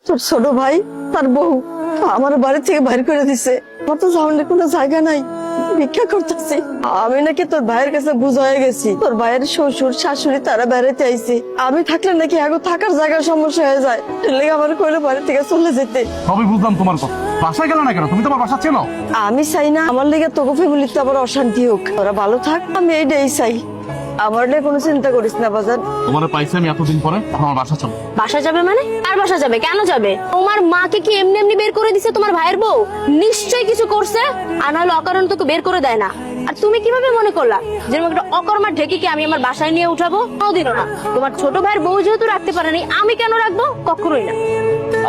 তোর ছোট ভাই তার বউ আমার বাড়ি থেকে বাইর করে দিছে। আমার তো সামনে কোনো জায়গা নাই, ভিক্ষা করতেছি। আমি নাকি তোর ভাইয়ের কাছে বুঝাই গেছি, তোর ভাইয়ের শ্বশুর শাশুড়ি তারা বেড়াতে আইছে, আমি থাকলে নাকি আগে থাকার জায়গার সমস্যা হয়ে যায়, লেগে আমার কইলে বাড়ি থেকে চলে যেতে। সবই বুঝলাম তোমার কথা, বাসায় গেল না কেন? তুমি তোমার বাসা চেনো? আমি চাই না আমার লেগে তোকে ফ্যামিলিতে আবার অশান্তি হোক, তোরা ভালো থাক, আমি এইটাই চাই। আমার নিয়ে কোনো চিন্তা করিস না বাজার। তোমার পাইছি আমি এতদিন পরে, আমার বাসা চলো। বাসা যাবে মানে? আর বাসা যাবে কেন যাবে? তোমার মাকে কি এমনি এমনি বের করে দিছে তোমার ভাইয়ের বউ? নিশ্চয়ই কিছু করছে, আর নাহলে অকারণ তোকে বের করে দেয় না। আর তুমি কিভাবে মনে করলা যেরকম একটা অকর্মার ঢেকিকে আমি আমার বাসায় নিয়ে উঠাবো? কোনোদিনও না। তোমার ছোট ভাইয়ের বউ যেহেতু রাখতে পারেনি, আমি কেন রাখবো? কখনোই না।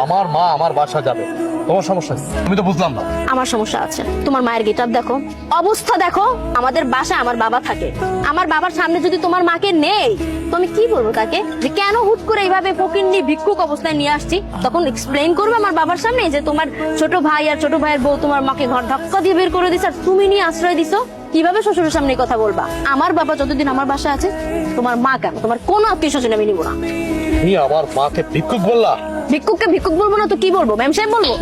আমার মা আমার বাসা যাবে, তোমার সমস্যা কি? আমি তো বুঝলাম না। আমার সমস্যা আছে। তোমার মায়ের গেটআপ দেখো, অবস্থা দেখো। আমাদের বাসায় আমার বাবা থাকে, আমার বাবার সামনে যদি তোমার মাকে নেই তো আমি কি বলবো তাকে যে কেন হুট করে এইভাবে ফকিন্নি ভিক্ষুক অবস্থায় নিয়ে আসছি? তখন এক্সপ্লেইন করবে আমার বাবার সামনে যে তোমার ছোট ভাই আর ছোট ভাইয়ের বউ তোমার মাকে ঘর ধাক্কা দিয়ে বের করে দিছে আর তুমি নিয়ে আশ্রয় দিছো। কিভাবে শ্বশুরের সামনে কথা বলবা? আমার বাবা যতদিন আমার বাসায় আছে, তোমার মা কেন, তোমার কোনো আত্মীয় স্বজন আমি নিবো না। তুমি আমার মাকে ভিক্ষুক বললা? ভিক্ষুককে ভিক্ষুক বলবো না তো কি বলবো? ম্যাম সাহেব বলবো?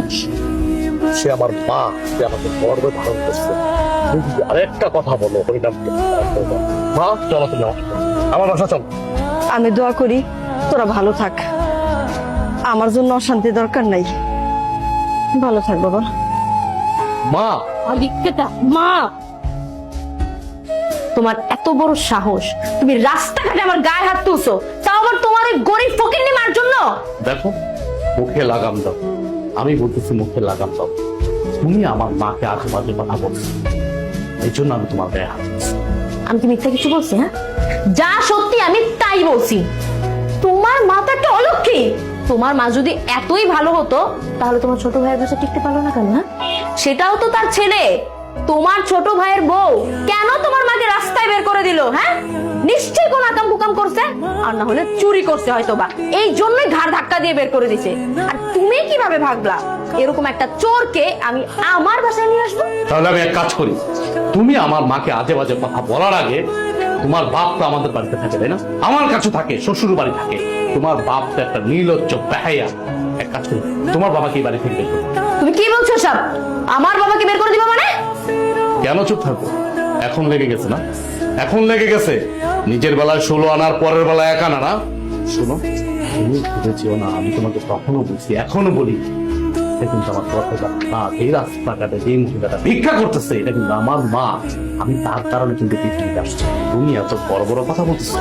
সে আমার মা, সে আমাকে গর্বে ধারণ করছে। তুমি যদি আরেকটা কথা বলো হরিনামকে, মা চলো তুমি আমার বাসা চলো। আমি দোয়া করি তোরা ভালো থাক, আমার জন্য অশান্তি দরকার নাই। ভালো থাক বাবা। মা মা, তোমার এত বড় সাহস, তুমি রাস্তাঘাটে আমার গায়ে হাত তুলছো, তাও আবার তোমার ওই গরিব ফকিন্নি মার জন্য? দেখো, মুখে লাগাম দাও, আমি বলতেছি মুখে লাগাম দাও। তুমি আমার মাকে আজে বাজে কথা বলছো, এই জন্য আমি তোমার গায়ে হাত দিচ্ছি। আমি কি মিথ্যা কিছু বলছি? হ্যাঁ, যা সত্যি আমি তাই বলছি। তোমার মা তো একটা অলক্ষী। তোমার মা যদি এতই ভালো হতো তাহলে তোমার ছোট ভাইয়ের কাছে টিকতে পারলো না কেন? হ্যাঁ, সেটাও তো তার ছেলে। তোমার ছোট ভাইয়ের বউ কেন তোমার মাকে রাস্তায় বের করে দিল? হ্যাঁ, নিশ্চয়ই কোন আকাম কুকাম করছে, আর না হলে চুরি করছে হয়তো বা, এই জন্যই ঘাড় ধাক্কা দিয়ে বের করে দিছে। আর তুমি কিভাবে ভাবলা এরকম একটা চোরকে আমি আমার বাসায় নিয়ে আসবো? তাহলে আমি এক কাজ করি, তুমি আমার মাকে আজে বাজে কথা বলার আগে, তোমার বাপ তো আমাদের বাড়িতে থাকে তাই না, আমার কাছে থাকে, শ্বশুর বাড়ি থাকে। তোমার বাপ তো একটা নির্লজ্জ বেহায়া। এক কাজ করি, তোমার বাবাকে এই বাড়ি থেকে বের করো। তুমি কি বলছো সব? আমার বাবাকে বের করে দিবা মানে? কেন চুপ থাকবো? এখন লেগে গেছে না? এখন লেগে গেছে। নিজের বেলায় 16 আনার, পরের বেলায় 1 আনা না। শোনো, তুমি ভেবেছিও না আমি তোমাকে কখনো বলছি, এখনো বলি, এটা কিন্তু আমার কথা না। এই রাস্তাঘাটে যে মহিলাটা ভিক্ষা করতেছে, এটা কিন্তু আমার মা। আমি তার কারণে কিন্তু পৃথিবীতে আসছি। তুমি এত বড় বড় কথা বলতেছো।